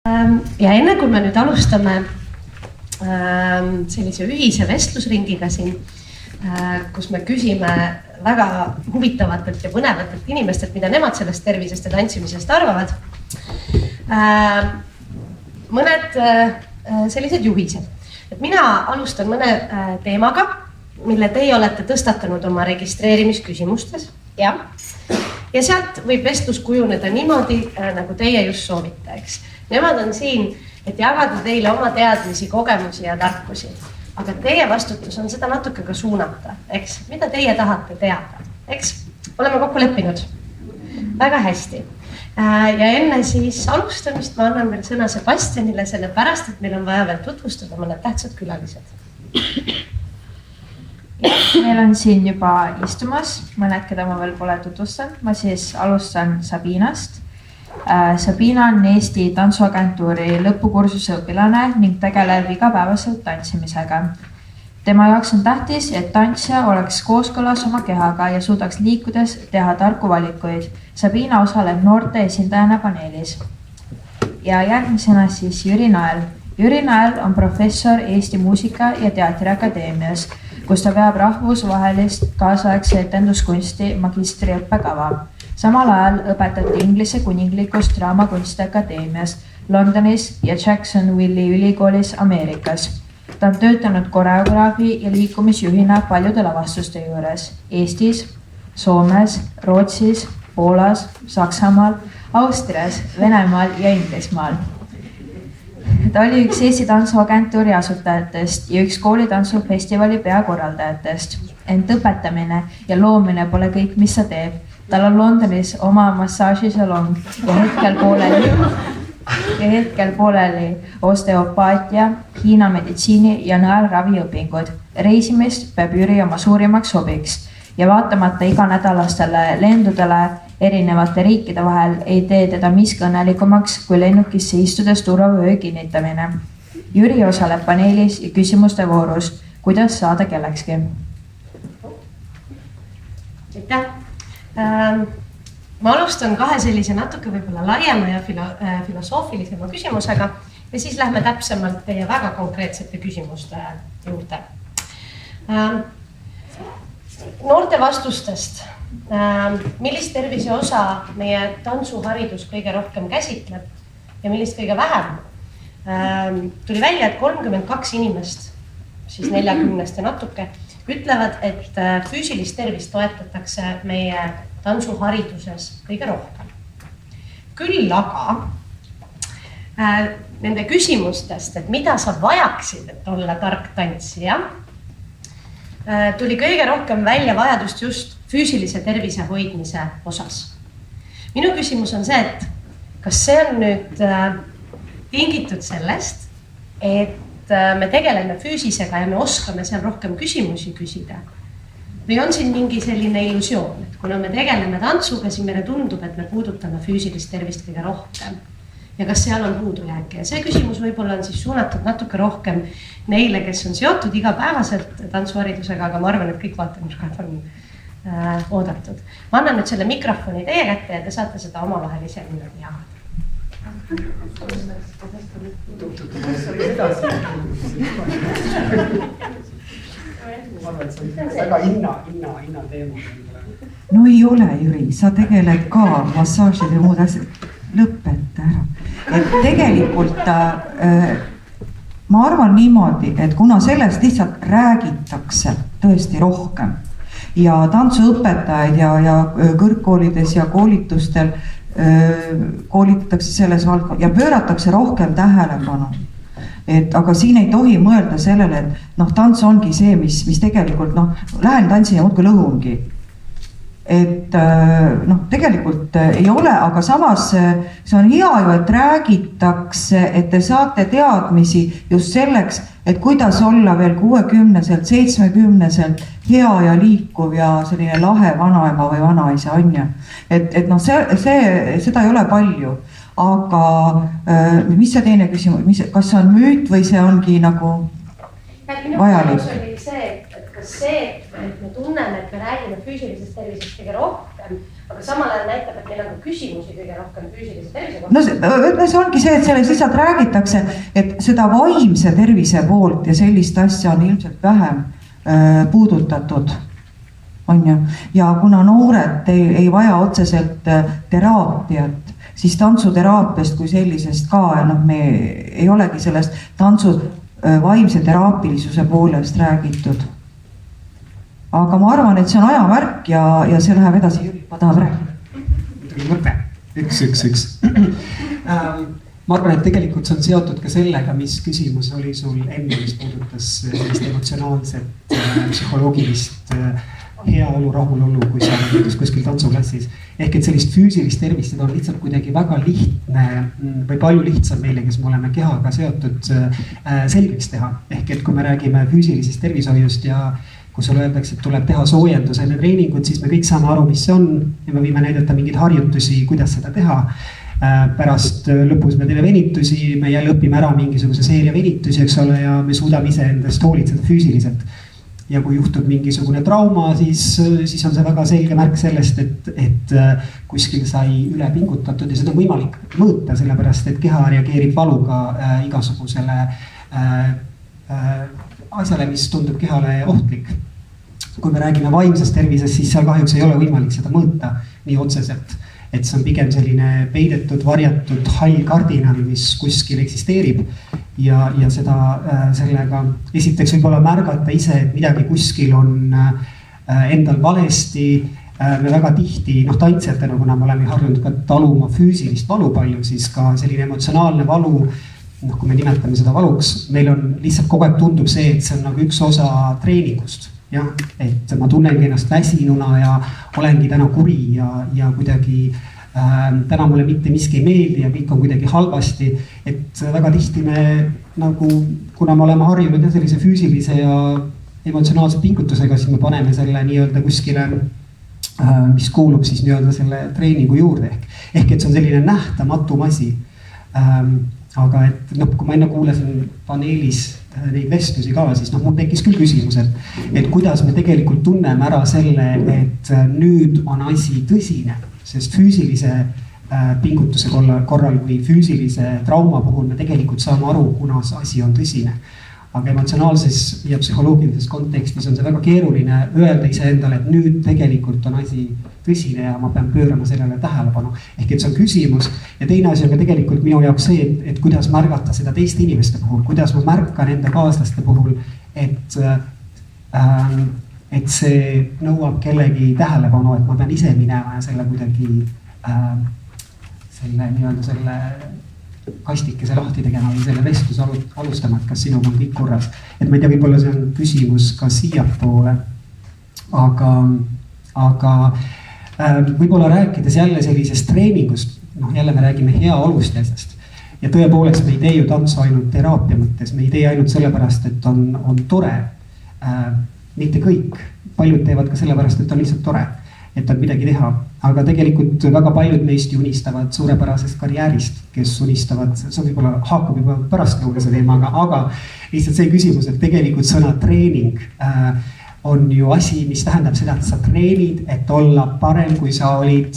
Ja enne kui me nüüd alustame sellise ühise vestlusringiga siin, kus me küsime väga huvitavatelt ja põnevatelt inimestelt, mida nemad sellest tervisest ja tantsimisest arvavad. Mõned sellised juhised. Et mina alustan mõne teemaga, mille teie olete tõstatanud oma registreerimisküsimustes. Ja sealt võib vestlus kujuneda niimoodi, nagu teie just soovite, eks. Nemad on siin, et jagada teile oma teadmisi, kogemusi ja tarkusi. Aga teie vastutus on seda natuke ka suunata, eks? Mida teie tahate teada, eks? Oleme kokku leppinud? Väga hästi. Ja enne siis alustamist ma annan veel sõna Sebastianile, sellepärast, et meil on vaja veel tutvustada mõned tähtsad külalised. Meil on siin juba istumas mõned, keda ma veel pole tutvustanud. Ma siis alustan Sabinast. Sabina on Eesti tantsuagentuuri lõpukursuse õpilane ning tegeleb igapäevaselt tantsimisega. Tema jaoks on tähtis, et tantsija oleks kooskõlas oma kehaga ja suudaks liikudes teha tarku valikuid. Sabina osaleb noorte esindajana paneelis. Ja järgmisena siis Jüri Nael. Jüri Nael on professor Eesti Muusika- ja Teatriakadeemias, kus ta veab rahvusvahelist kaasaegse etenduskunsti magistriõppekava. Samal ajal õpetati Inglise kuninglikus draamakunsti akadeemias Londonis ja Jacksonville'i ülikoolis Ameerikas. Ta on töötanud koreograafi ja liikumisjuhina paljude lavastuste juures Eestis, Soomes, Rootsis, Poolas, Saksamaal, Austrias, Venemaal ja Inglismaal. Ta oli üks Eesti tantsuagentuuri asutajatest ja üks koolitantsufestivali peakorraldajatest. Ent õpetamine ja loomine pole kõik, mis sa teeb. Tal on Londonis oma massaažisalong ja hetkel pooleli osteopaatia, Hiina meditsiini ja nõelraviõpingud. Reisimist peab Jüri oma suurimaks hobiks ja vaatamata iganädalastele lendudele erinevate riikide vahel ei tee teda miski õnnelikumaks kui lennukisse istudes turvavöö kinnitamine. Jüri osaleb paneelis ja küsimuste voorus, kuidas saada kellekski. Aitäh! Ma alustan kahe sellise natuke võib-olla laiema ja filosoofilisema küsimusega ja siis lähme täpsemalt teie väga konkreetsete küsimuste juurde. Noorte vastustest, millist tervise osa meie tantsuharidus kõige rohkem käsitleb ja millist kõige vähem? Tuli välja, et 32 inimest, siis 40 ja natuke, ütlevad, et füüsilist tervist toetatakse meie tantsuhariduses kõige rohkem. Küll aga nende küsimustest, et mida sa vajaksid, et olla tark tantsija, tuli kõige rohkem välja vajadust just füüsilise tervise hoidmise osas. Minu küsimus on see, et kas see on nüüd tingitud sellest, et me tegeleme füüsisega ja me oskame seal rohkem küsimusi küsida. Või on siin mingi selline illusioon, et kuna me tegeleme tantsuga, siis meile tundub, et me puudutame füüsilist tervist kõige rohkem. Ja kas seal on puudujääke? Ja see küsimus võib-olla on siis suunatud natuke rohkem neile, kes on seotud igapäevaselt tantsuharidusega, aga ma arvan, et kõik vaatenurgad on oodatud. Ma annan nüüd selle mikrofoni teie kätte ja te saate seda omavahel ise midagi jagada. Väga hinna teema. No ei ole, Jüri, sa tegeled ka massaažide ja muud asjad. Lõpeta ära. Et tegelikult ma arvan niimoodi, et kuna sellest lihtsalt räägitakse tõesti rohkem ja tantsuõpetajaid ja kõrgkoolides ja koolitustel koolitatakse selles valdkonnas ja pööratakse rohkem tähelepanu. Aga siin ei tohi mõelda sellele, et tants ongi see, mis tegelikult, lähen tantsin ja muudkui lõhungi. Tegelikult ei ole, aga samas see on hea ju, et räägitakse, et te saate teadmisi just selleks, et kuidas olla veel 60-selt, 70-selt hea ja liikuv ja selline lahe vanaema või vanaisa on ju. Seda ei ole palju, aga mis see teine küsimus, kas see on müüt või see ongi nagu vajalik? Minu küsimus oli see, et kas see, et me tunneme, et me räägime füüsilisest tervisest kõige rohkem, rohkem, aga samal ajal näitab, et meil on ka küsimusi kõige rohkem füüsilise tervise kohta. No see ongi see, et selles lihtsalt räägitakse, et seda vaimse tervise poolt ja sellist asja on ilmselt vähem puudutatud, on ju. Ja kuna noored ei vaja otseselt teraapiat, siis tantsuteraapiast kui sellisest ka, ja me ei olegi sellest tantsu vaimse teraapilisuse poolest räägitud. Aga ma arvan, et see on ajamärk ja see läheb edasi. Ma tahab rääkida. Mõte. Üks. Ma arvan, et tegelikult see on seotud ka sellega, mis küsimus oli sul enne, mis puudutas sellist emotsionaalset, psühholoogilist heaolu, rahulolu, kui sa oled kuskil tantsuklassis. Ehk et sellist füüsilist tervist, seda on lihtsalt kuidagi väga lihtne või palju lihtsam meile, kes me oleme kehaga seotud, selgeks teha. Ehk et kui me räägime füüsilisest tervishoiust ja kui sulle öeldakse, et tuleb teha soojendus enne treeningut, siis me kõik saame aru, mis see on ja me võime näidata mingeid harjutusi, kuidas seda teha. Pärast lõpus me teeme venitusi, me jälle õpime ära mingisuguse seeria venitusi, eks ole, ja me suudame ise endast hoolitseda füüsiliselt. Ja kui juhtub mingisugune trauma, siis on see väga selge märk sellest, et kuskil sai üle pingutatud ja seda on võimalik mõõta, sellepärast et keha reageerib valuga igasugusele asjale, mis tundub kehale ohtlik. Kui me räägime vaimsest tervisest, siis seal kahjuks ei ole võimalik seda mõõta nii otseselt. Et see on pigem selline peidetud, varjatud hall kardinal, mis kuskil eksisteerib. Ja seda sellega esiteks võib-olla märgata ise, et midagi kuskil on endal valesti. Me väga tihti, tantsijatena, kuna me oleme harjunud ka taluma füüsilist valu palju, siis ka selline emotsionaalne valu, kui me nimetame seda valuks, meil on lihtsalt kogu aeg tundub see, et see on nagu üks osa treeningust. Jah, et ma tunnengi ennast väsinuna ja olengi täna kuri ja kuidagi täna mulle mitte miski ei meeldi ja kõik on kuidagi halvasti. Et väga tihti me nagu, kuna me oleme harjunud sellise füüsilise ja emotsionaalse pingutusega, siis me paneme selle nii-öelda kuskile, mis kuulub siis nii-öelda selle treeningu juurde ehk et see on selline nähtamatu masi. Aga et kui ma enne kuulasin paneelis neid vestlusi ka, siis mul tekkis küll küsimus, et kuidas me tegelikult tunneme ära selle, et nüüd on asi tõsine, sest füüsilise pingutuse korral või füüsilise trauma puhul me tegelikult saame aru, kuna see asi on tõsine. Aga emotsionaalses ja psühholoogilises kontekstis on see väga keeruline öelda iseendale, et nüüd tegelikult on asi tõsine ja ma pean pöörama sellele tähelepanu. Ehk et see on küsimus ja teine asi on ka tegelikult minu jaoks see, et kuidas märgata seda teiste inimeste puhul, kuidas ma märkan enda kaaslaste puhul, et see nõuab kellegi tähelepanu, et ma pean ise minema ja selle kuidagi selle kastikese lahti tegema või selle vestluse alustama, et kas sinuga on kõik korras. Et ma ei tea, võib-olla see on küsimus ka siiapoole, aga võib-olla rääkides jälle sellisest treeningust, jälle me räägime heaolust asjast. Ja tõepoolest me ei tee ju tantsu ainult teraapia mõttes, me ei tee ainult sellepärast, et on tore. Mitte kõik, paljud teevad ka sellepärast, et on lihtsalt tore, et on midagi teha. Aga tegelikult väga paljud meist unistavad suurepärasest karjäärist, kes unistavad, see võib-olla haakub juba pärast see teemaga, aga lihtsalt see küsimus, et tegelikult sõna treening on ju asi, mis tähendab seda, et sa treenid, et olla parem, kui sa olid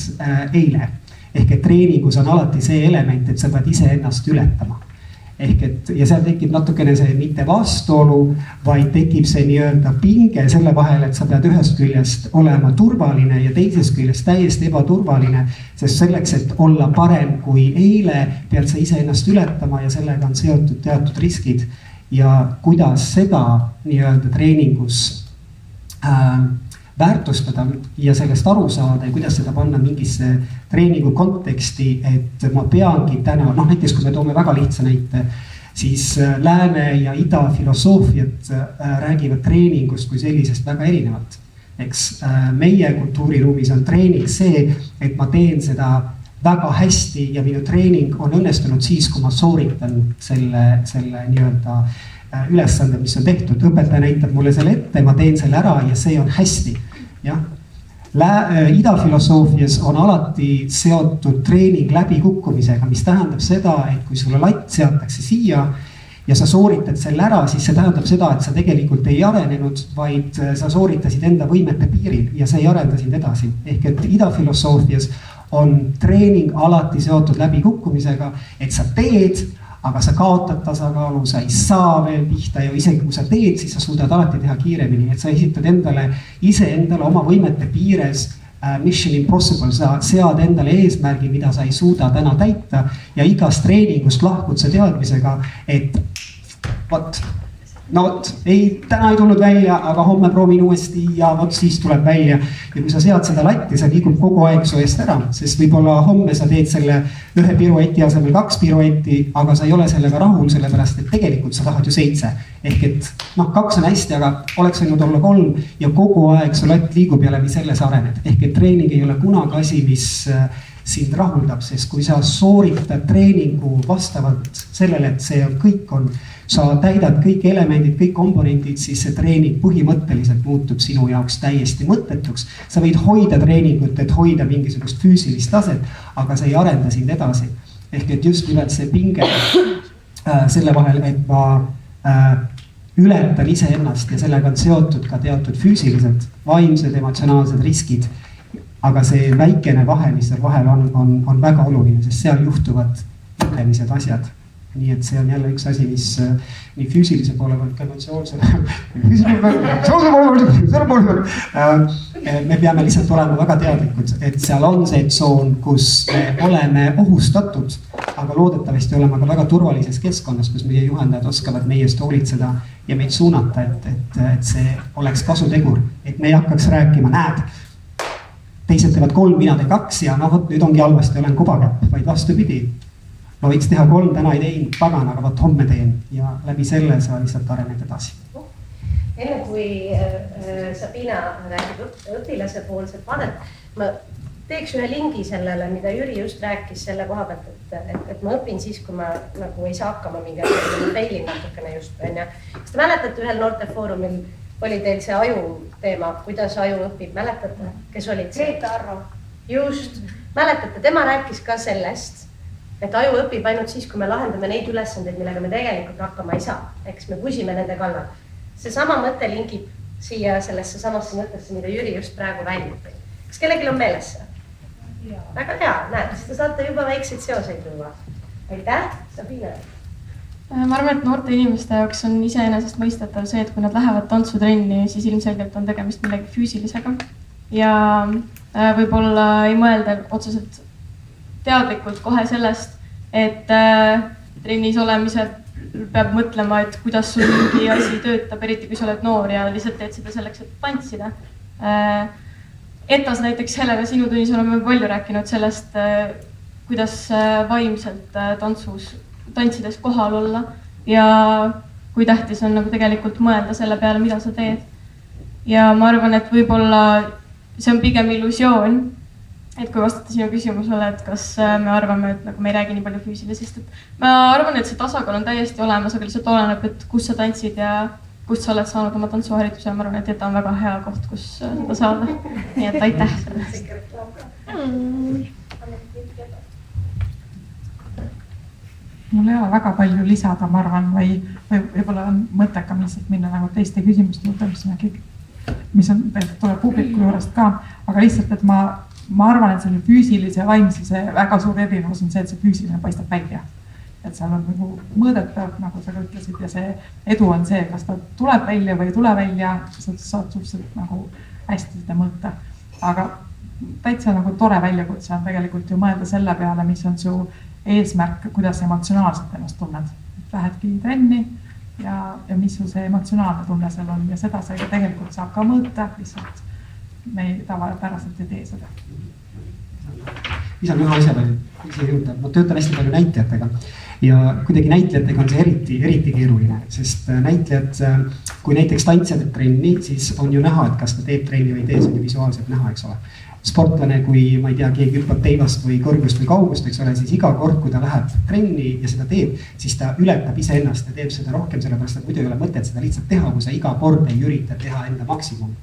eile. Ehk et treeningus on alati see element, et sa pead ise ennast ületama. Ehk et, ja seal tekib natukene see mitte vastuolu, vaid tekib see nii-öelda pinge selle vahel, et sa pead ühest küljest olema turvaline ja teisest küljest täiesti ebaturvaline, sest selleks, et olla parem kui eile, pead sa ise ennast ületama ja sellega on seotud teatud riskid. Ja kuidas seda nii-öelda treeningus väärtustada ja sellest aru saada ja kuidas seda panna mingisse treeningu konteksti, et ma peangi täna, näiteks kui me toome väga lihtsa näite, siis lääne ja ida filosoofiat räägivad treeningust kui sellisest väga erinevat. Eks meie kultuuriruumis on treening see, et ma teen seda väga hästi ja minu treening on õnnestunud siis, kui ma sooritan selle nii-öelda ülesande, mis on tehtud. Õpetaja näitab mulle selle ette, ma teen selle ära ja see on hästi. Ja? Ida filosoofias on alati seotud treening läbikukkumisega, mis tähendab seda, et kui sulle latt seatakse siia ja sa sooritad selle ära, siis see tähendab seda, et sa tegelikult ei arenenud, vaid sa sooritasid enda võimete piiril ja see ei arenda sind edasi. Ehk et idafilosoofias on treening alati seotud läbikukkumisega, et sa teed, aga sa kaotad tasakaalu, sa ei saa veel pihta ja isegi kui sa teed, siis sa suudad alati teha kiiremini, et sa esitad iseendale oma võimete piires Mission Impossible, sa sead endale eesmärgi, mida sa ei suuda täna täita ja igast treeningust lahkud sa teadmisega, et täna ei tulnud välja, aga homme proovin uuesti ja siis tuleb välja. Ja kui sa sead seda latti, sa liigub kogu aeg su eest ära, sest võib-olla homme sa teed selle 1 pirueti asemel 2 pirueti, aga sa ei ole sellega rahul, sellepärast et tegelikult sa tahad ju 7. Ehk et 2 on hästi, aga oleks võinud olla 3 ja kogu aeg su latt liigub ja läbi selle sa arened. Ehk et treening ei ole kunagi asi, mis sind rahuldab, sest kui sa sooritad treeningu vastavalt sellele, et see kõik on, sa täidad kõik elemendid, kõik komponentid, siis see treening põhimõtteliselt muutub sinu jaoks täiesti mõttetuks. Sa võid hoida treeningut, et hoida mingisugust füüsilist taset, aga see ei arenda sind edasi. Ehk et just nimelt see pinge selle vahel, et ma ületan iseennast ja sellega on seotud ka teatud füüsilised, vaimsed, emotsionaalsed riskid. Aga see väikene vahe, mis seal vahel on väga oluline, sest seal juhtuvad mõtlemised asjad. Nii et see on jälle üks asi, mis nii füüsilise poole pealt, emotsioonse me peame lihtsalt olema väga teadlikud, et seal on see tsoon, kus me oleme ohustatud, aga loodetavasti oleme ka väga turvalises keskkonnas, kus meie juhendajad oskavad meie eest hoolitseda ja meid suunata, et see oleks kasutegur, et me ei hakkaks rääkima, näed, teised teevad 3, mina teen 2 ja nüüd ongi halvasti, olen kubakäpp, vaid vastupidi. Ma võiks teha 3, täna ei teinud, pagan, aga homme teen ja läbi selle sa lihtsalt arened edasi. Enne kui Sabina räägib õpilase poolset vaadet, ma teeks ühe lingi sellele, mida Jüri just rääkis selle koha pealt, et ma õpin siis, kui ma nagu ei saa hakkama mingi peilin natukene just. Kas te mäletate ühel noortefoorumil oli teil see aju teema, kuidas aju õpib, mäletate, kes olid see? Reet Arro. Just, mäletate, tema rääkis ka sellest, et aju õpib ainult siis, kui me lahendame neid ülesandeid, millega me tegelikult hakkama ei saa. Eks me pusime nende kallal. See sama mõte lingib siia sellesse samasse mõttesse, mida Jüri just praegu väljub. Kas kellelgi on meeles see? Väga hea, näed, siis te saate juba väikseid seoseid luua. Aitäh, Sabina. Ma arvan, et noorte inimeste jaoks on iseenesest mõistetav see, et kui nad lähevad tantsutrenni, siis ilmselgelt on tegemist millegi füüsilisega. Ja võib-olla ei mõelda otseselt teadlikult kohe sellest, et trennis olemisel peab mõtlema, et kuidas sul mingi asi töötab, eriti kui sa oled noor ja lihtsalt teed seda selleks, et tantsida. Etas näiteks Helena, sinu tunnis oleme palju rääkinud sellest, kuidas vaimselt tantsides kohal olla ja kui tähtis on nagu tegelikult mõelda selle peale, mida sa teed. Ja ma arvan, et võib-olla see on pigem illusioon, et kui vastata sinu küsimusele, et kas me arvame, et nagu me ei räägi nii palju füüsilisest, et ma arvan, et see tasakaal on täiesti olemas, aga lihtsalt oleneb, et kus sa tantsid ja kust sa oled saanud oma tantsuhariduse. Ma arvan, et ETA on väga hea koht, kus seda saada. Nii et aitäh sellest. Mul ei ole väga palju lisada, ma arvan, või võib-olla on mõttekam lihtsalt minna nagu teiste küsimuste juurde, mis on tuleb publiku juurest ka, aga lihtsalt, et ma arvan, et selle füüsilise ja vaimsise väga suur erinevus on see, et see füüsiline paistab välja. Et seal on nagu mõõdetav, nagu sa ütlesid, ja see edu on see, kas ta tuleb välja või ei tule välja, sa saad suhteliselt nagu hästi seda mõõta. Aga täitsa nagu tore väljakutse on tegelikult ju mõelda selle peale, mis on su eesmärk, kuidas emotsionaalselt ennast tunned. Lähedki trenni ja mis sul see emotsionaalne tunne seal on ja seda sa tegelikult saab ka mõõta, lihtsalt me tavapäraselt ei tee seda. Lisan ühe asja veel, ma töötan hästi palju näitlejatega ja kuidagi näitlejatega on see eriti keeruline, sest näitlejad, kui näiteks tantsijad trenni, siis on ju näha, et kas ta teeb trenni või ei tee, see on ju visuaalselt näha, eks ole. sportlane, kui ma ei tea, keegi hüppab teivast või kõrgust või kaugust, eks ole, siis iga kord, kui ta läheb trenni ja seda teeb, siis ta ületab iseennast ja teeb seda rohkem, sellepärast et muidu ei ole mõtet seda lihtsalt teha, kui sa iga kord ei ürita teha enda maksimum.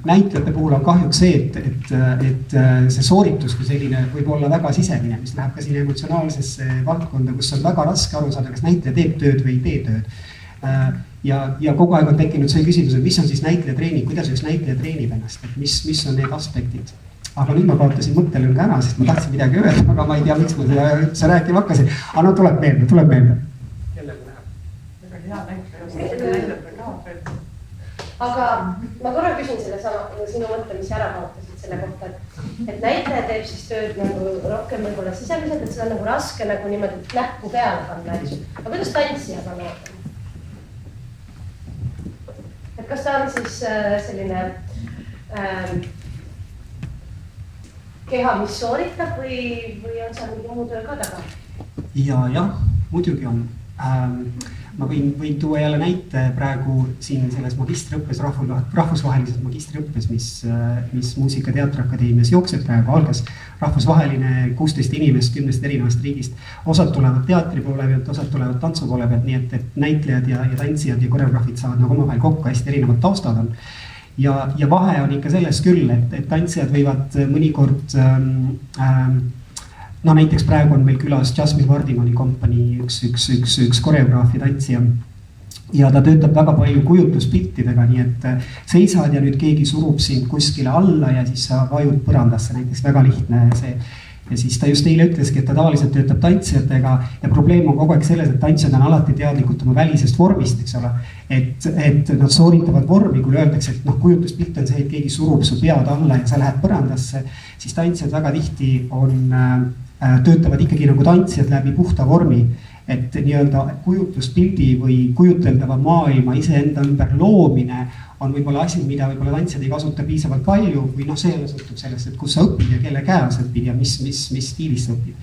Näitlejate puhul on kahjuks see, et see sooritus kui selline võib olla väga sisemine, mis läheb ka siin emotsionaalsesse valdkonda, kus on väga raske aru saada, kas näitleja teeb tööd või ei tee tööd. Ja kogu aeg on tekkinud see küsimus, et mis on siis näitleja treening, kuidas üks näitleja treenib ennast, et mis on need aspektid. Aga nüüd ma kaotasin mõttelõnga ära, sest ma tahtsin midagi öelda, aga ma ei tea, miks ma seda üldse rääkima hakkasin. Aga no tuleb meelde. Aga ma korra küsin sinu mõtte, mis ära kaotasid selle kohta, et näitleja teeb siis tööd nagu rohkem võib-olla sisemiselt, et seda on nagu raske nagu niimoodi näppu peale panna, eks. Aga kuidas tantsija paneb? Et kas ta on siis selline keha, mis sooritab või on seal mingi muu töö ka taga? Jah, muidugi on. Ma võin tuua jälle näite praegu siin selles magistriõppes, rahvusvahelises magistriõppes, mis Muusika- ja Teatriakadeemias jookseb praegu, algas rahvusvaheline 16 inimest 10 erinevast riigist. Osad tulevad teatri poole pealt, osad tulevad tantsu poole pealt, nii et näitlejad ja tantsijad ja koreograafid saavad nagu omavahel kokku, hästi erinevad taustad on. Ja vahe on ikka selles küll, et tantsijad võivad mõnikord no näiteks praegu on meil külas Jasmine Vardimani kompanii üks koreograaf ja tantsija. Ja ta töötab väga palju kujutluspiltidega, nii et seisad ja nüüd keegi surub sind kuskile alla ja siis sa vajud põrandasse, näiteks väga lihtne see. Ja siis ta just eile ütleski, et ta tavaliselt töötab tantsijatega ja probleem on kogu aeg selles, et tantsijad on alati teadlikud oma välisest vormist, eks ole. Et nad sooritavad vormi, kui öeldakse, et kujutluspilt on see, et keegi surub su pead alla ja sa lähed põrandasse, siis tantsijad väga tihti töötavad ikkagi nagu tantsijad läbi puhta vormi, et nii-öelda kujutluspildi või kujuteldava maailma iseenda ümber loomine on võib-olla asi, mida võib-olla tantsijad ei kasuta piisavalt palju või see sõltub sellest, et kus sa õpid ja kelle käe sa õpid ja mis stiilis sa õpid.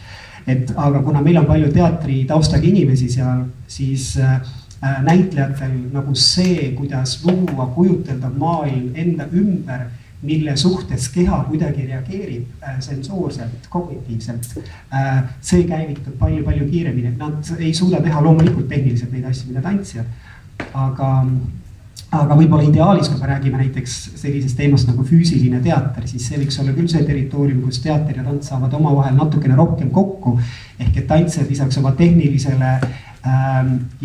Aga kuna meil on palju teatri taustaga inimesi seal, siis näitlejatel nagu see, kuidas luua kujuteldav maailm enda ümber, mille suhtes keha kuidagi reageerib sensoorselt, kognitiivselt. See käivitub palju kiiremini. Nad ei suuda teha loomulikult tehniliselt neid asju, mida tantsijad. Aga võib-olla ideaalis, kui me räägime näiteks sellisest teemast nagu füüsiline teater, siis see võiks olla küll see territoorium, kus teater ja tants saavad omavahel natukene rohkem kokku. Ehk et tantsijad lisaks oma tehnilisele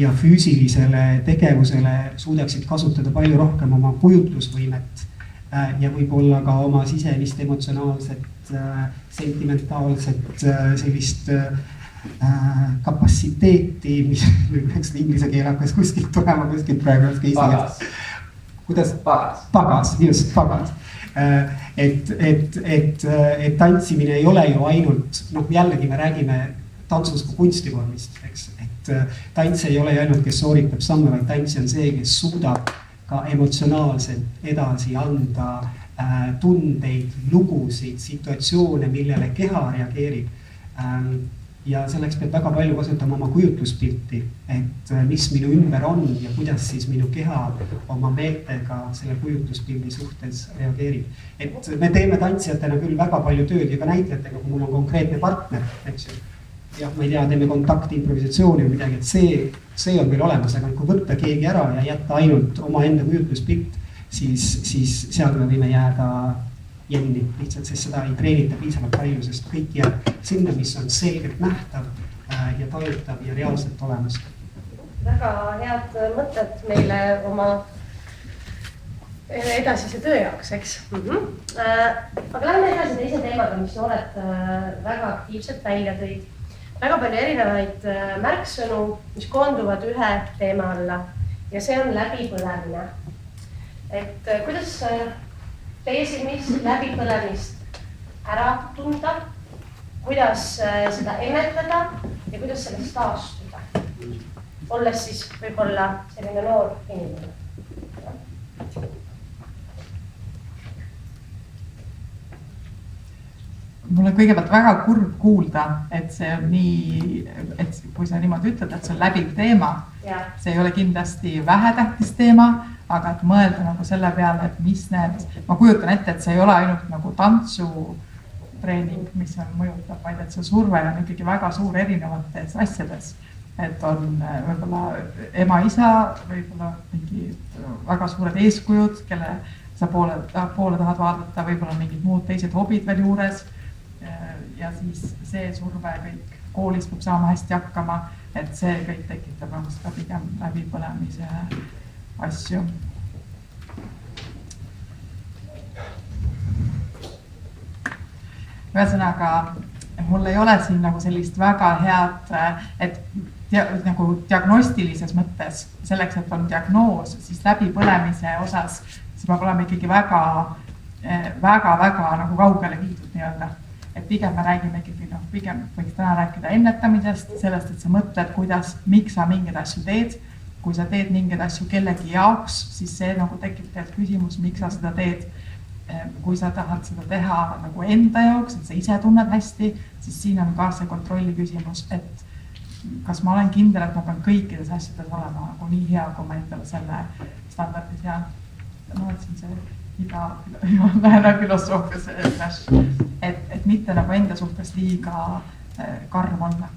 ja füüsilisele tegevusele suudaksid kasutada palju rohkem oma kujutlusvõimet. Ja võib-olla ka oma sisemist emotsionaalset, sentimentaalset sellist kapatsiteeti, mis üheks inglise keel hakkas kuskilt tulema, kuskilt praegu. Pagas. Kuidas? Pagas, just, pagas. Et tantsimine ei ole ju ainult, jällegi me räägime tantsust kui kunstivormist, eks. Et tants ei ole ju ainult, kes sooritab samme, vaid tants on see, kes suudab ka emotsionaalselt edasi anda tundeid, lugusid, situatsioone, millele keha reageerib. Ja selleks peab väga palju kasutama oma kujutluspilti, et mis minu ümber on ja kuidas siis minu keha oma meeltega selle kujutluspildi suhtes reageerib. Et me teeme tantsijatena küll väga palju tööd ja ka näitlejatega, kui mul on konkreetne partner, eks ju. Jah, ma ei tea, teeme kontaktimprovisatsiooni või midagi, et see on meil olemas, aga kui võtta keegi ära ja jätta ainult oma enda kujutluspilt, siis seal me võime jääda jänni lihtsalt, sest seda ei treenita piisavalt palju, sest kõik jääb sinna, mis on selgelt nähtav ja tajutav ja reaalselt olemas. Väga head mõtted meile oma edasise töö jaoks, eks. Aga lähme edasi teise teemaga, mis oled väga aktiivselt välja tõid. Väga palju erinevaid märksõnu, mis koonduvad ühe teema alla ja see on läbipõlemine. Et kuidas teie silmis läbipõlemist ära tunda, kuidas seda ennetada ja kuidas sellest taastuda, olles siis võib-olla selline noor inimene. mul on kõigepealt väga kurb kuulda, et see on nii, et kui sa niimoodi ütled, et see on läbiv teema, see ei ole kindlasti vähetähtis teema, aga et mõelda nagu selle peale, et mis need, ma kujutan ette, et see ei ole ainult nagu tantsutreening, mis on mõjutab, vaid et see surve on ikkagi väga suur erinevates asjades. Et on võib-olla ema-isa, võib-olla mingi väga suured eeskujud, kelle sa poole tahad vaadata, võib-olla mingid muud teised hobid veel juures. Ja siis see surve kõik koolis peab saama hästi hakkama, et see kõik tekitab nagu seda pigem läbipõlemise asju. Ühesõnaga, mul ei ole siin nagu sellist väga head, et nagu diagnostilises mõttes, selleks, et on diagnoos, siis läbipõlemise osas, see peab olema ikkagi väga nagu kaugele viidud nii-öelda. Et pigem me räägime ikkagi, pigem võiks täna rääkida ennetamisest, sellest, et sa mõtled, kuidas, miks sa mingeid asju teed. Kui sa teed mingeid asju kellegi jaoks, siis see nagu tekib tead küsimus, miks sa seda teed. Kui sa tahad seda teha nagu enda jaoks, et sa ise tunned hästi, siis siin on ka see kontrolli küsimus, et kas ma olen kindel, et ma pean kõikides asjades olema nagu nii hea, kui ma endale selle standardi sean. Ma mõtlesin see lähene filosoofias, et mitte nagu enda suhtes liiga karm olla.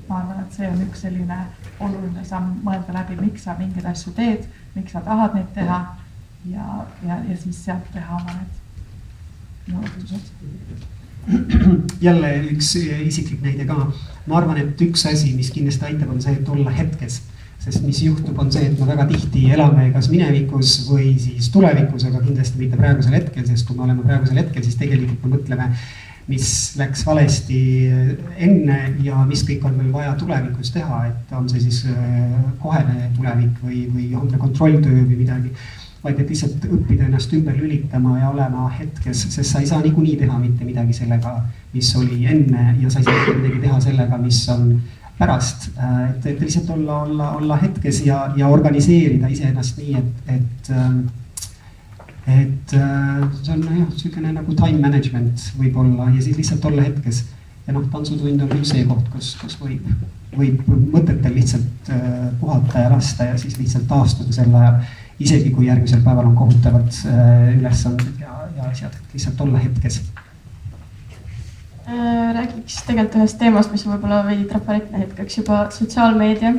Ma arvan, et see on üks selline oluline samm mõelda läbi, miks sa mingeid asju teed, miks sa tahad neid teha ja siis sealt teha oma need nõudlused. Jälle üks isiklik näide ka. Ma arvan, et üks asi, mis kindlasti aitab, on see, et olla hetkes. Sest mis juhtub, on see, et me väga tihti elame kas minevikus või siis tulevikus, aga kindlasti mitte praegusel hetkel, sest kui me oleme praegusel hetkel, siis tegelikult me mõtleme, mis läks valesti enne ja mis kõik on meil vaja tulevikus teha, et on see siis kohene tulevik või on see kontrolltöö või midagi, vaid et lihtsalt õppida ennast ümber lülitama ja olema hetkes, sest sa ei saa niikuinii teha mitte midagi sellega, mis oli enne ja sa ei saa mitte midagi teha sellega, mis on pärast, et lihtsalt olla hetkes ja organiseerida iseennast nii, et see on selline nagu time management võib-olla ja siis lihtsalt olla hetkes. Ja tantsutund on küll see koht, kus võib mõtetel lihtsalt puhata ja lasta ja siis lihtsalt taastuda selle ajal, isegi kui järgmisel päeval on kohutavad ülesanded ja asjad, lihtsalt olla hetkes. Räägiks tegelikult ühest teemast, mis on võib-olla veidi trafaretne hetkeks juba sotsiaalmeedia.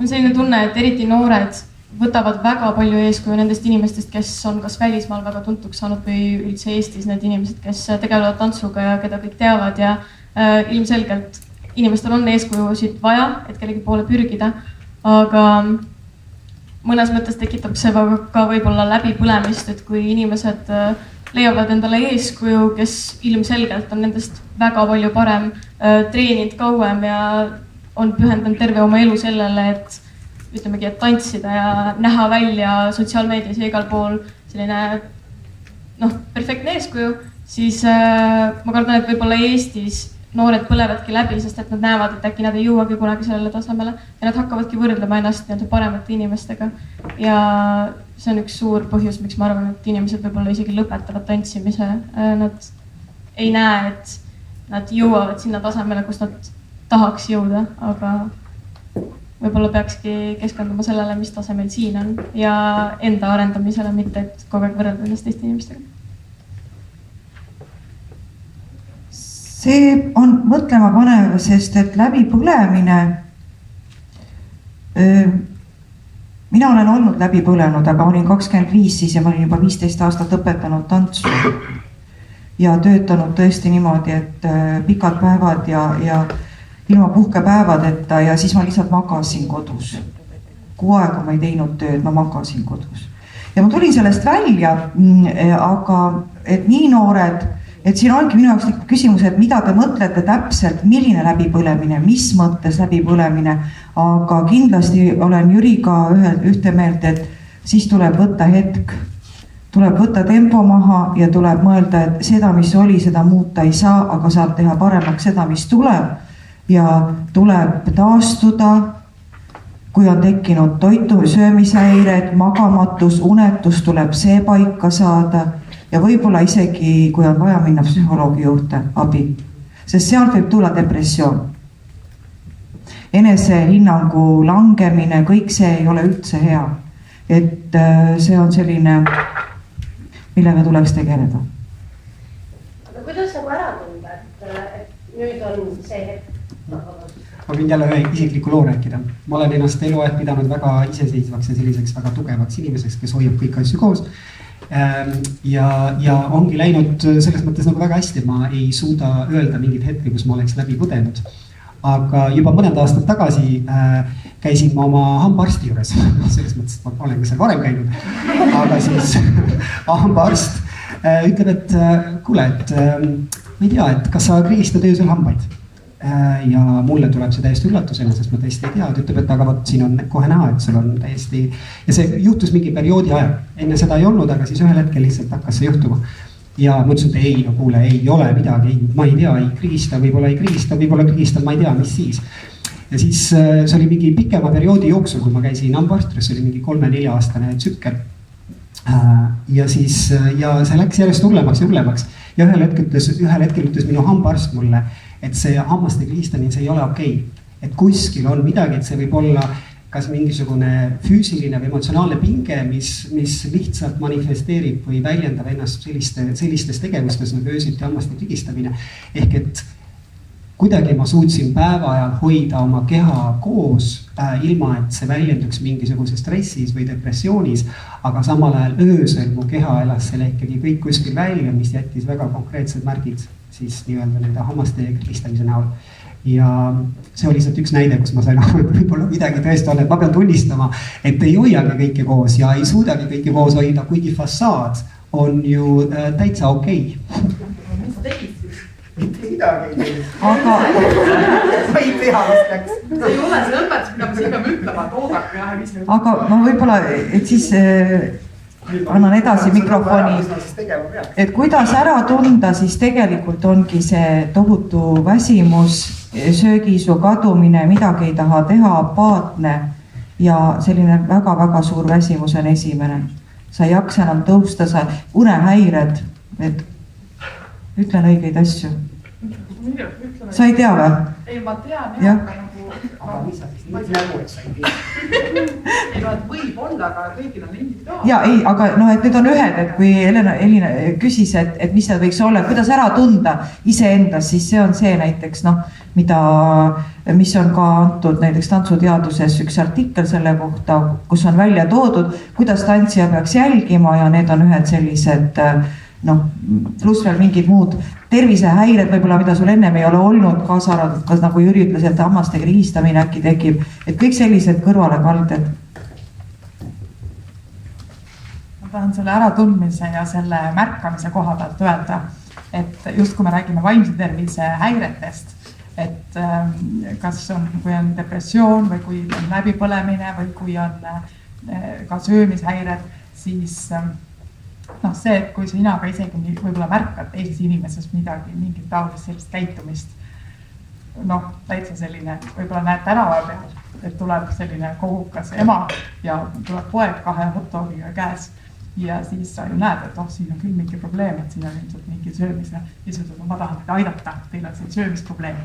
On selline tunne, et eriti noored võtavad väga palju eeskuju nendest inimestest, kes on kas välismaal väga tuntuks saanud või üldse Eestis need inimesed, kes tegelevad tantsuga ja keda kõik teavad ja ilmselgelt inimestel on eeskujusid vaja, et kellegi poole pürgida, aga mõnes mõttes tekitab see ka võib-olla läbipõlemist, et kui inimesed leiavad endale eeskuju, kes ilmselgelt on nendest väga palju parem, treeninud kauem ja on pühendanud terve oma elu sellele, et ütlemegi, et tantsida ja näha välja sotsiaalmeedias ja igal pool selline perfektne eeskuju, siis ma kardan, et võib-olla Eestis noored põlevadki läbi, sest et nad näevad, et äkki nad ei jõuagi kunagi sellele tasemele ja nad hakkavadki võrdlema ennast paremate inimestega. Ja see on üks suur põhjus, miks ma arvan, et inimesed võib-olla isegi lõpetavad tantsimise. Nad ei näe, et nad jõuavad sinna tasemele, kus nad tahaks jõuda, aga võib-olla peakski keskenduma sellele, mis tasemel siin on ja enda arendamisele, mitte et kogu aeg võrrelda ennast teiste inimestega. See on mõtlema panev, sest et läbipõlemine, mina olen olnud läbipõlenud, aga olin 25 siis ja ma olin juba 15 aastat õpetanud tantsu ja töötanud tõesti niimoodi, et pikad päevad ja ilma puhkepäevadeta ja siis ma lihtsalt magasin kodus. Kuu aega ma ei teinud tööd, ma magasin kodus. Ja ma tulin sellest välja, aga et nii noored, et siin ongi minu jaoks küsimus, et mida te mõtlete täpselt, milline läbipõlemine, mis mõttes läbipõlemine, aga kindlasti olen Jüriga ühte meelt, et siis tuleb võtta hetk, tuleb võtta tempo maha ja tuleb mõelda, et seda, mis oli, seda muuta ei saa, aga saab teha paremaks seda, mis tuleb ja tuleb taastuda, kui on tekkinud söömishäired, magamatus, unetus, tuleb see paika saada ja võib-olla isegi, kui on vaja minna psühholoogi juurde, abi, sest sealt võib tulla depressioon. Enesehinnangu langemine, kõik see ei ole üldse hea. Et see on selline, millega tuleks tegeleda. Aga kuidas nagu ära tunda, et nüüd on see hetk? Ma võin jälle ühe isikliku loo rääkida. Ma olen ennast eluaeg pidanud väga iseseisvaks ja selliseks väga tugevaks inimeseks, kes hoiab kõik asju koos. Ja ongi läinud selles mõttes nagu väga hästi, ma ei suuda öelda mingit hetke, kus ma oleks läbi põdenud. Aga juba mõned aastad tagasi käisin ma oma hambaarsti juures, selles mõttes, et ma olen ka seal varem käinud, aga siis hambaarst ütleb, et kuule, et ma ei tea, et kas sa krigistad öösel hambaid? Ja mulle tuleb see täiesti üllatusena, sest ma tõesti ei tea, ta ütleb, et aga võt, siin on kohe näha, et sul on täiesti ja see juhtus mingi perioodi ajal, enne seda ei olnud, aga siis ühel hetkel lihtsalt hakkas see juhtuma. Ja ma ütlesin, et ei, no kuule, ei ole midagi, ma ei tea, ei krigista, võib-olla krigistan, ma ei tea, mis siis. Ja siis see oli mingi pikema perioodi jooksul, kui ma käisin hambaarstris, see oli mingi 3-4 aastane tsükkel. Ja siis, ja see läks järjest hullemaks. Ja ühel hetkel ütles minu hambaarst mulle, et see hammaste krigistamine, see ei ole okei. Et kuskil on midagi, et see võib olla kas mingisugune füüsiline või emotsionaalne pinge, mis lihtsalt manifesteerib või väljendab ennast sellistes tegevustes nagu öösiti hammaste krigistamine. Ehk et kuidagi ma suutsin päeva ajal hoida oma keha koos, ilma et see väljenduks mingisuguses stressis või depressioonis, aga samal ajal öösel mu keha elas selle ikkagi kõik kuskil välja, mis jättis väga konkreetsed märgid siis nii-öelda nende hammaste krigistamise näol. Ja see oli lihtsalt üks näide, kus ma sain aru, et võib-olla midagi tõesti on, et ma pean tunnistama, et ei hoiagi kõike koos ja ei suudagi kõike koos hoida, kuigi fassaad on ju täitsa okei. Mis sa tegid siis? Mitte midagi ei teinud. Aga ma ei tea, mis läks. See ei ole see õpetus, mida me siin peame ütlema, et oodake jah, mis nüüd. aga ma võib-olla, et siis annan edasi mikrofoni, et kuidas ära tunda, siis tegelikult ongi see tohutu väsimus, söögiisu kadumine, midagi ei taha teha, apaatne ja selline väga-väga suur väsimus on esimene. Sa ei jaksa enam tõusta, sa unehäired, et ütlen õigeid asju. Sa ei tea või? Ei, ma tean jah, aga nagu... Aga mis sa siis nii nägu, et sa ei tea? Ei, no, et võib olla, aga kõigil on individuaalne. Ja ei, aga no, et need on ühed, et kui Elina küsis, et mis see võiks olla, kuidas ära tunda iseendas, siis see on see näiteks, noh, mis on ka antud näiteks tantsuteaduses üks artikkel selle kohta, kus on välja toodud, kuidas tantsija peaks jälgima ja need on ühed sellised, noh, pluss veel mingid muud tervisehäired võib-olla, mida sul ennem ei ole olnud, kaasa arvatud, kas nagu Jüri ütles, et hammaste krigistamine äkki tekib, et kõik sellised kõrvalekalded. Ma tahan selle äratundmise ja selle märkamise koha pealt öelda, et just kui me räägime vaimse tervise häiretest, et kas on, kui on depressioon või kui on läbipõlemine või kui on ka söömishäired, siis noh, see, et kui sina ka isegi võib-olla märkad teises inimeses midagi, mingit taolist sellist käitumist, noh, täitsa selline, võib-olla näed tänava peal, et tuleb selline kogukas ema ja tuleb poeg 2 hotdogiga käes ja siis sa ju näed, et siin on küll mingi probleem, et siin on ilmselt mingi söömise, lihtsalt ma tahan teid aidata, teil on siin söömisprobleem.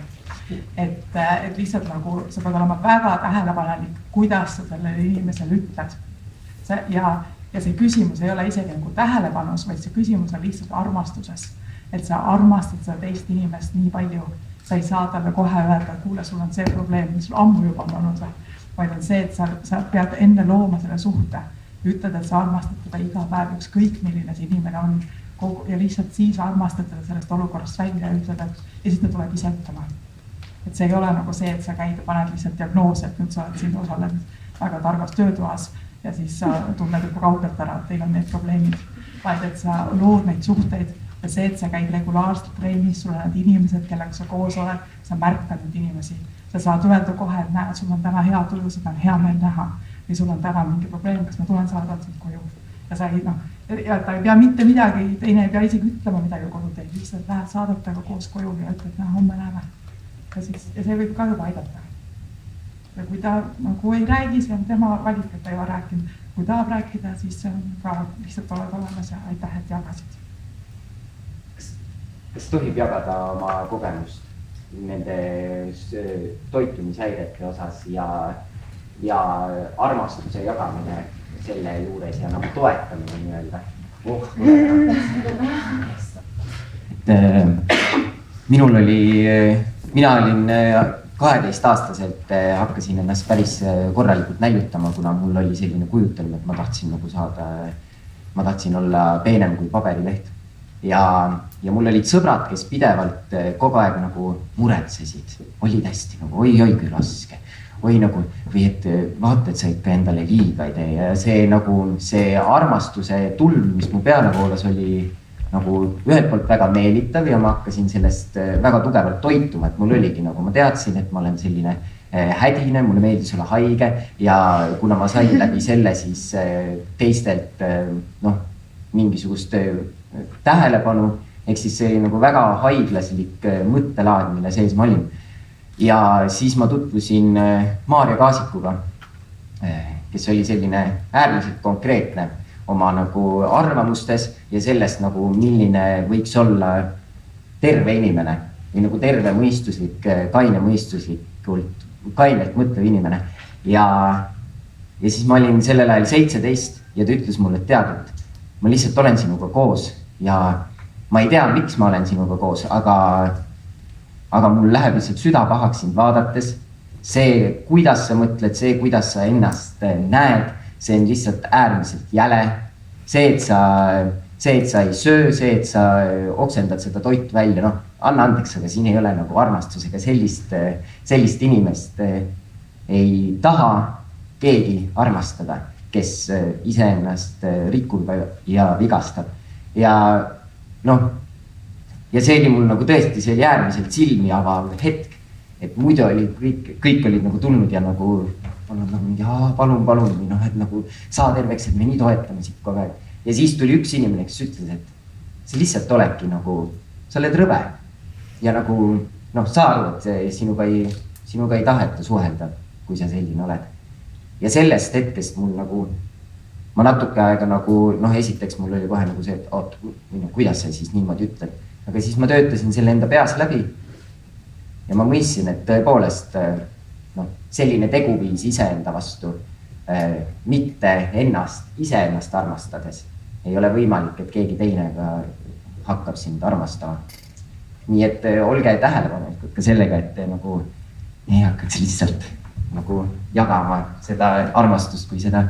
Et lihtsalt nagu sa pead olema väga tähelepanelik, kuidas sa sellele inimesele ütled. Ja see küsimus ei ole isegi nagu tähelepanus, vaid see küsimus on lihtsalt armastuses. Et sa armastad seda teist inimest nii palju, sa ei saa talle kohe öelda, et kuule, sul on see probleem, mis sul ammu juba on olnud, vaid on see, et sa pead enne looma selle suhte. Ütled, et sa armastad teda iga päev, ükskõik milline see inimene on ja lihtsalt siis armastad teda sellest olukorrast välja ja ütled, et ja siis ta tuleb ise ütlema. Et see ei ole nagu see, et sa käid ja paned lihtsalt diagnoose, et nüüd sa oled siin osalenud väga targas töötoas ja siis sa tunned juba kaugelt ära, et teil on need probleemid, vaid et sa lood neid suhteid ja see, et sa käid regulaarselt trennis, sul on need inimesed, kellega sa koos oled, sa märkad neid inimesi. Sa saad öelda kohe, et näed, sul on täna hea tuju, seda on hea meel näha või sul on täna mingi probleem, kas ma tulen saadan sind koju. Ja sa ei, ja ta ei pea mitte midagi, teine ei pea isegi ütlema midagi kodu teid, lihtsalt lähed saadataga koos koju ja ütled, et homme näeme. Ja see võib ka juba aidata. Ja kui ta nagu ei räägi, see on tema valik, et ta ei ole rääkinud. Kui tahab rääkida, siis see on ka lihtsalt oled olemas ja aitäh, et jagasid. kas tohib jagada oma kogemust nende toitumishäirete osas ja armastuse jagamine selle juures ja nagu toetamine nii-öelda? Minul oli, mina olin 12-aastaselt hakkasin ennast päris korralikult näljutama, kuna mul oli selline kujutelm, et ma tahtsin nagu saada, ma tahtsin olla peenem kui paberileht. Ja mul olid sõbrad, kes pidevalt kogu aeg nagu muretsesid, olid hästi nagu oi kui raske, oi nagu, või et vaata, et sa ikka endale liiga ei tee ja see nagu see armastuse tulm, mis mu peale voolas, oli nagu ühelt poolt väga meelitav ja ma hakkasin sellest väga tugevalt toituma, et mul oligi nagu, ma teadsin, et ma olen selline hädine, mulle meeldis olla haige ja kuna ma sain läbi selle siis teistelt mingisugust tähelepanu, ehk siis see oli nagu väga haiglaslik mõttelaad, mille sees ma olin. Ja siis ma tutvusin Maarja Kaasikuga, kes oli selline äärmiselt konkreetne oma nagu arvamustes ja sellest nagu milline võiks olla terve inimene või nagu terve mõistuslik, kainelt mõtlev inimene. Ja siis ma olin sellel ajal 17 ja ta ütles mulle, et tead, et ma lihtsalt olen sinuga koos ja ma ei tea, miks ma olen sinuga koos, aga mul läheb lihtsalt süda pahaks sind vaadates. See, kuidas sa mõtled, see, kuidas sa ennast näed, see on lihtsalt äärmiselt jäle. See, et sa ei söö, see, et sa oksendad seda toit välja, anna andeks, aga siin ei ole nagu armastusega sellist inimest ei taha keegi armastada, kes iseennast rikub ja vigastab. Ja see oli mul nagu tõesti, see oli äärmiselt silmi avav hetk, et muidu oli kõik olid nagu tulnud ja nagu olnud nagu mingi palun, või et nagu saa terveks, et me nii toetame siit kogu aeg. Ja siis tuli üks inimene, kes ütles, et see lihtsalt oledki nagu, sa oled rõve ja nagu sa aru, et sinuga ei taheta suhelda, kui sa selline oled. Ja sellest hetkest mul nagu, ma natuke aega nagu, esiteks mul oli kohe nagu see, et kuidas sa siis niimoodi ütled, aga siis ma töötasin selle enda peas läbi ja ma mõistsin, et tõepoolest selline teguviis iseenda vastu, mitte iseennast armastades, ei ole võimalik, et keegi teine hakkab sind armastama. Nii et olge tähelepanelikud ka sellega, et te nagu ei hakkaks lihtsalt nagu jagama seda armastust, kui seda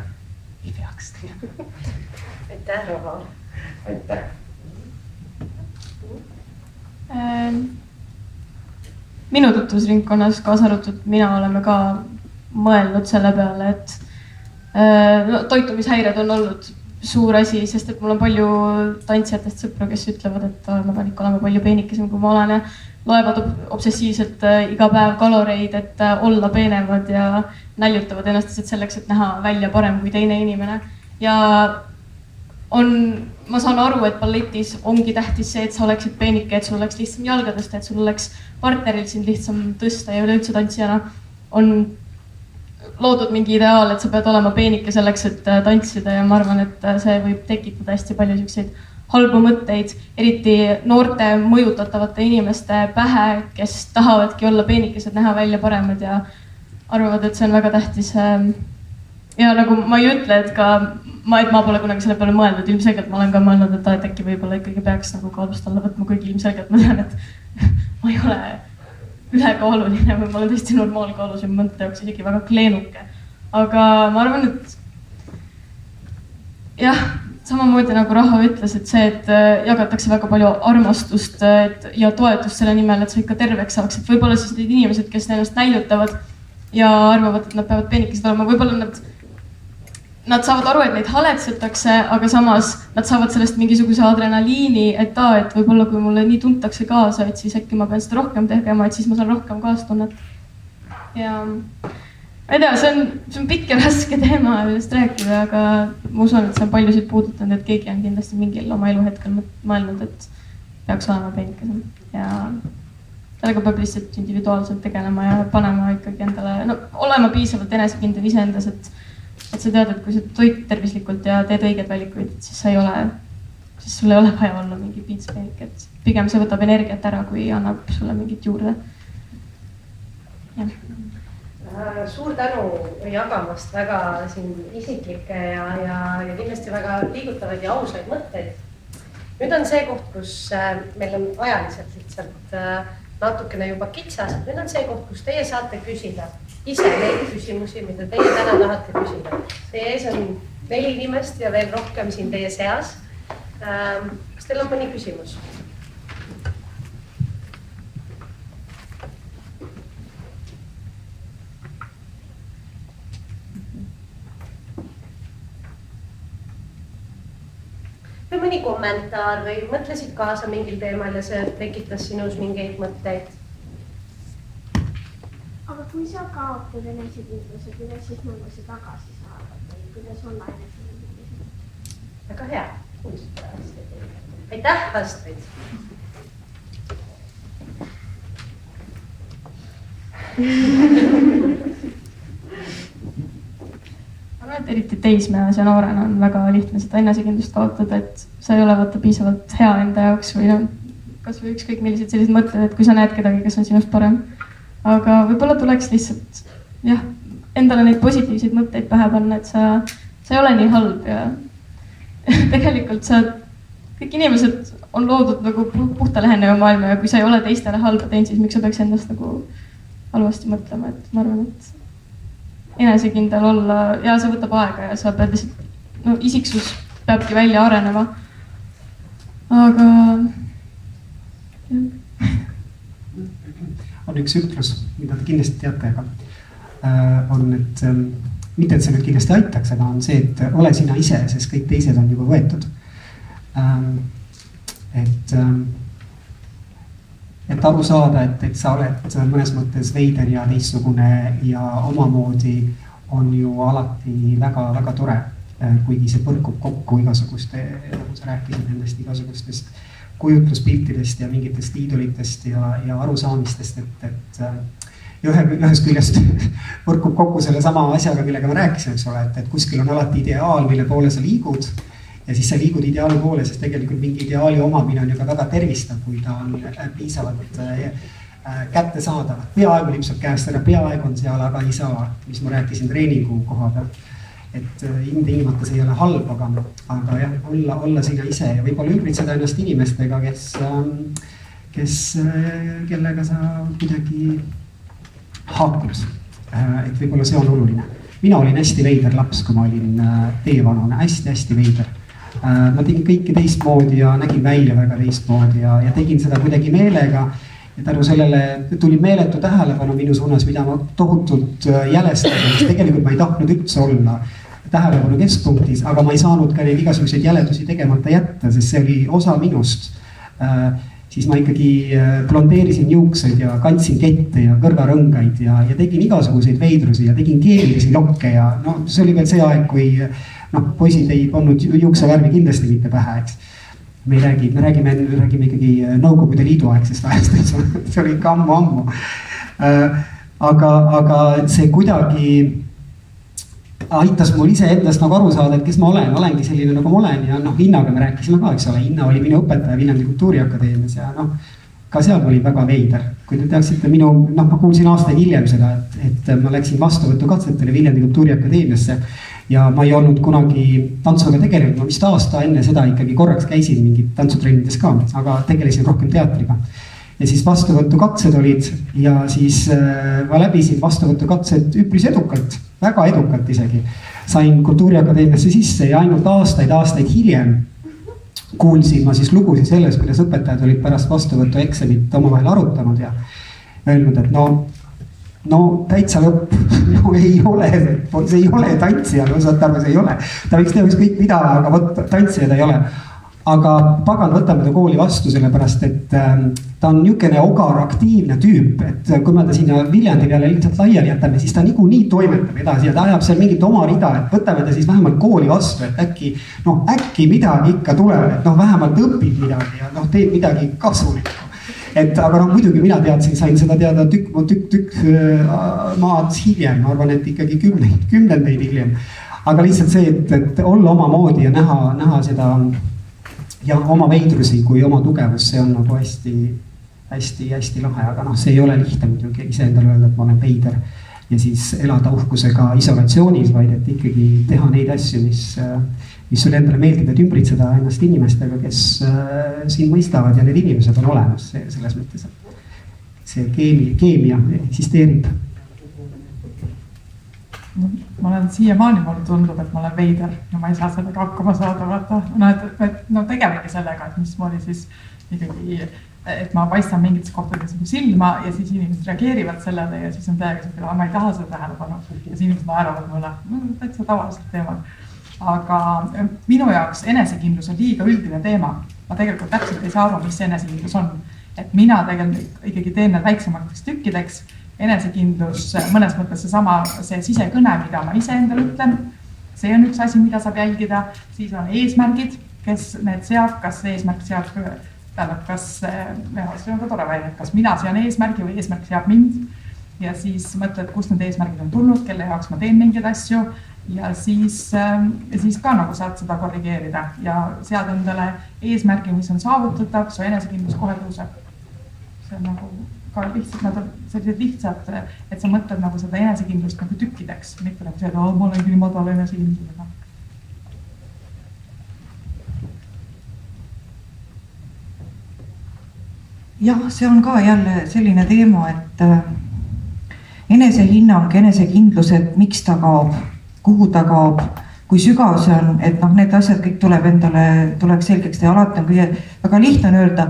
ei peaks tegema. Aitäh, Roho. Aitäh. Minu tutvusringkonnas, kaasa arvatud mina, oleme ka mõelnud selle peale, et toitumishäired on olnud suur asi, sest et mul on palju tantsijatest sõpru, kes ütlevad, et ma pean ikka olema palju peenikesem, kui ma olen ja loevad obsessiivselt iga päev kaloreid, et olla peenemad ja näljutavad ennast selleks, et näha välja parem kui teine inimene. Ja ma saan aru, et balletis ongi tähtis see, et sa oleksid peenike, et sul oleks lihtsam jalga tõsta, et sul oleks partneril sind lihtsam tõsta ja üleüldse tantsijana on loodud mingi ideaal, et sa pead olema peenike selleks, et tantsida ja ma arvan, et see võib tekitada hästi palju selliseid halbu mõtteid, eriti noorte mõjutatavate inimeste pähe, kes tahavadki olla peenikesed, näha välja paremad ja arvavad, et see on väga tähtis. Ja nagu ma ei ütle, et ma pole kunagi selle peale mõeldud, ilmselgelt ma olen ka mõelnud, et äkki võib-olla ikkagi peaks nagu kaalust alla võtma, kuigi ilmselgelt ma tean, et ma ei ole ülekaaluline või ma olen tõesti normaalkaalus ja mõnda jaoks isegi väga kleenuke. Aga ma arvan, et jah, samamoodi nagu Raho ütles, et see, et jagatakse väga palju armastust ja toetust selle nimel, et sa ikka terveks saaks, et võib-olla siis need inimesed, kes ennast näljutavad ja arvavad, et nad peavad peenikesed olema, võib-olla nad saavad aru, et neid haletsetakse, aga samas nad saavad sellest mingisuguse adrenaliini, et võib-olla kui mulle nii tuntakse kaasa, et siis äkki ma pean seda rohkem tegema, et siis ma saan rohkem kaastunnet. Ja ma ei tea, see on pikk ja raske teema, millest rääkida, aga ma usun, et see on paljusid puudutanud, et keegi on kindlasti mingil oma eluhetkel mõelnud, et peaks olema peenikesem ja sellega peab lihtsalt individuaalselt tegelema ja panema ikkagi endale, olema piisavalt enesekindel iseendas, et sa tead, et kui sa toid tervislikult ja teed õiged valikuid, siis sul ei ole vaja olla mingi piitspeenik, et pigem see võtab energiat ära, kui annab sulle mingit juurde. Suur tänu jagamast väga siin isiklikke ja kindlasti väga liigutavaid ja ausaid mõtteid. Nüüd on see koht, kus meil on ajaliselt lihtsalt natukene juba kitsas. Nüüd on see koht, kus teie saate küsida ise neid küsimusi, mida teie täna tahate küsida. Teie ees on 4 inimest ja veel rohkem siin teie seas. Kas teil on mõni küsimus? Või mõni kommentaar või mõtlesid kaasa mingil teemal ja see tekitas sinus mingeid mõtteid? Aga kui sa kaotad enesekindluse, kuidas siis see tagasi saada või kuidas olla enesekindluse? Väga hea. Aitäh, Astrid! Eriti teismeeas ja noorena on väga lihtne seda enesekindlust kaotada, et sa ei ole vaata piisavalt hea enda jaoks või kas või ükskõik millised sellised mõtted, et kui sa näed kedagi, kes on sinust parem. Aga võib-olla tuleks lihtsalt endale neid positiivseid mõtteid pähe panna, et sa ei ole nii halb ja tegelikult kõik inimesed on loodud nagu puhta läheneva maailma ja kui sa ei ole teistele halba teinud, siis miks sa peaks endast nagu halvasti mõtlema, et ma arvan, et enesekindel olla ja see võtab aega ja sa pead lihtsalt, isiksus peabki välja arenema. Aga on üks ütlus, mida te kindlasti teate, aga on, et mitte, et see nüüd kindlasti aitaks, aga on see, et ole sina ise, sest kõik teised on juba võetud. Et aru saada, et sa oled mõnes mõttes veider ja teistsugune ja omamoodi on ju alati väga-väga tore, kuigi see põrkub kokku igasuguste, nagu sa rääkisid nendest igasugustest kujutluspiltidest ja mingitest iidolitest ja arusaamistest, et ühest küljest põrkub kokku selle sama asjaga, millega ma rääkisin, eks ole, et kuskil on alati ideaal, mille poole sa liigud. Ja siis sa liigud ideaali poole, sest tegelikult mingi ideaali omamine on ju ka väga tervistav, kui ta on piisavalt kättesaadav. Peaaegu lipsab käest ära, peaaegu on seal, aga ei saa, mis ma rääkisin treeningu koha peal. Et ilmtingimata see ei ole halb, aga jah, olla sina ise ja võib-olla ümbritseda ennast inimestega, kellega sa kuidagi haakud. Et võib-olla see on oluline. Mina olin hästi veider laps, kui ma olin teie vanune, hästi veider. Ma tegin kõike teistmoodi ja nägin välja väga teistmoodi ja tegin seda kuidagi meelega. Ja tänu sellele tuli meeletu tähelepanu minu suunas, mida ma tohutult jälestasin, sest tegelikult ma ei tahtnud üldse olla tähelepanu keskpunktis, aga ma ei saanud ka neid igasuguseid jäledusi tegemata jätta, sest see oli osa minust. Siis ma ikkagi blondeerisin juukseid ja kandsin kette ja kõrvarõngaid ja tegin igasuguseid veidrusi ja tegin keelilisi lokke ja see oli veel see aeg, kui poisid ei pannud juuksevärvi kindlasti mitte pähe, eks. Me räägime ikkagi Nõukogude Liidu aegsest ajast, see oli ikka ammu. Aga see kuidagi aitas mul ise endast nagu aru saada, et kes ma olengi selline nagu ma olen ja Innaga me rääkisime ka, eks ole, Inna oli minu õpetaja Viljandi Kultuuriakadeemias ja ka seal oli väga veider. Kui te teaksite ma kuulsin aastaid hiljem seda, et ma läksin vastuvõtukatsetele Viljandi Kultuuriakadeemiasse ja ma ei olnud kunagi tantsuga tegelenud, ma vist aasta enne seda ikkagi korraks käisin mingid tantsutrennides ka, aga tegelesin rohkem teatriga. Ja siis vastuvõtukatsed olid ja siis ma läbisin vastuvõtukatsed üpris edukalt, väga edukalt isegi. Sain Kultuuriakadeemiasse sisse ja ainult aastaid hiljem kuulsin ma siis lugusid selles, kuidas õpetajad olid pärast vastuvõtueksamit omavahel arutanud ja öelnud, et no täitsa lõpp, see ei ole tantsija, saate aru, see ei ole. Ta võiks teha ükskõik mida, aga tantsija ta ei ole. Aga pagan, võtame ta kooli vastu, sellepärast, et ta on niisugune ogar aktiivne tüüp, et kui me ta sinna Viljandi peale lihtsalt laiali jätame, siis ta niikuinii toimetab edasi ja ta ajab seal mingit oma rida, et võtame ta siis vähemalt kooli vastu, et äkki midagi ikka tuleb, et vähemalt õpib midagi ja teeb midagi kasulikku. Aga muidugi mina teadsin, sain seda teada tükk maad hiljem, ma arvan, et ikkagi kümnendeid hiljem. Aga lihtsalt see, et olla omamoodi ja näha seda ja oma veidrusi kui oma tugevus, see on nagu hästi lahe, aga noh, see ei ole lihtne muidugi iseendale öelda, et ma olen veider ja siis elada uhkusega isolatsioonis, vaid et ikkagi teha neid asju, mis sulle endale meeldib, et ümbritseda ennast inimestega, kes sind mõistavad ja need inimesed on olemas selles mõttes, et see keemia eksisteerib. Ma olen siiamaani, mulle tundub, et ma olen veider ja ma ei saa sellega hakkama saada, vaata. No tegelegi sellega, et mismoodi siis ikkagi, et ma paistan mingites kohtades silma ja siis inimesed reageerivad sellele ja siis on täiega see, ma ei taha seda tähelepanu ja siis inimesed naeravad mulle, täitsa tavalised teemad. Aga minu jaoks enesekindlus on liiga üldine teema. Ma tegelikult täpselt ei saa aru, mis see enesekindlus on. Et mina tegelikult ikkagi teen need väiksemateks tükkideks. Enesekindlus, mõnes mõttes see sisekõne, mida ma ise endale ütlen, see on üks asi, mida saab jälgida. Siis on eesmärgid, kes need seab, kas eesmärk seab, tähendab, see on ka tore välja, kas mina sean eesmärgi või eesmärk seab mind. Ja siis mõtled, kust need eesmärgid on tulnud, kelle jaoks ma teen mingeid asju. Ja siis ka nagu saad seda korrigeerida ja sead endale eesmärgi, mis on saavutatav, su enesekindlus kohe tõuseb. See on nagu ka lihtsalt, nad on sellised lihtsad, et sa mõtled nagu seda enesekindlust nagu tükkideks, mitte nagu see, et ma olen küll madal enesekindlusega. Jah, see on ka jälle selline teema, et enesehinnang, enesekindlus, et miks ta kaob, kuhu ta kaob, kui sügav see on, et need asjad kõik tuleks selgeks teha, alati on väga lihtne on öelda,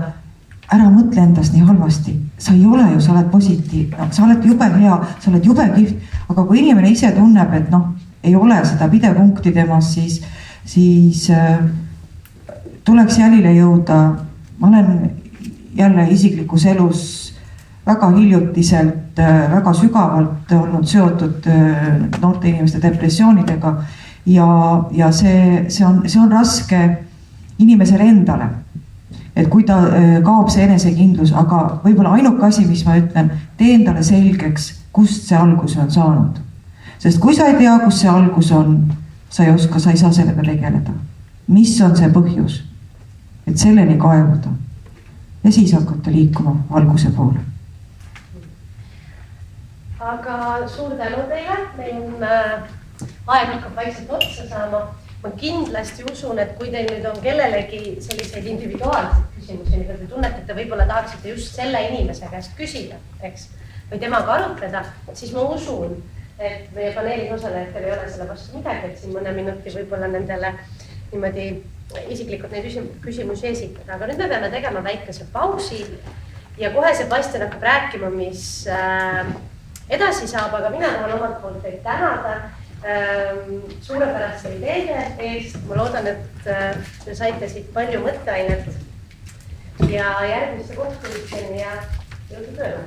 ära mõtle endast nii halvasti, sa ei ole ju, sa oled positiivne, sa oled jube hea, sa oled jube kihvt, aga kui inimene ise tunneb, et ei ole seda pidepunkti temas, siis tuleks jälile jõuda. Ma olen jälle isiklikus elus väga hiljutiselt, väga sügavalt olnud seotud noorte inimeste depressioonidega ja see on raske inimesele endale. Et kui ta kaob see enesekindlus, aga võib-olla ainuke asi, mis ma ütlen, tee endale selgeks, kust see algus on saanud. Sest kui sa ei tea, kus see algus on, sa ei oska, sa ei saa sellega tegeleda. Mis on see põhjus? Et selleni kaevuda. Ja siis hakata liikuma alguse poole. Aga suur tänu teile, meil on aeg hakkab vaikselt otsa saama. Ma kindlasti usun, et kui teil nüüd on kellelegi selliseid individuaalseid küsimusi, mida te tunnete, et te võib-olla tahaksite just selle inimese käest küsida, eks, või temaga arutleda, siis ma usun, et meie paneelis osalejatel ei ole selle vastu midagi, et siin mõne minuti võib-olla nendele niimoodi isiklikult neid küsimusi esitada. Aga nüüd me peame tegema väikese pausi ja kohe Sebastian hakkab rääkima, mis edasi saab, aga mina tahan omalt poolt teid tänada suurepäraste ideede eest. Ma loodan, et te saite siit palju mõtteainet ja järgmisse kohtumisteni ja jõudu tööle.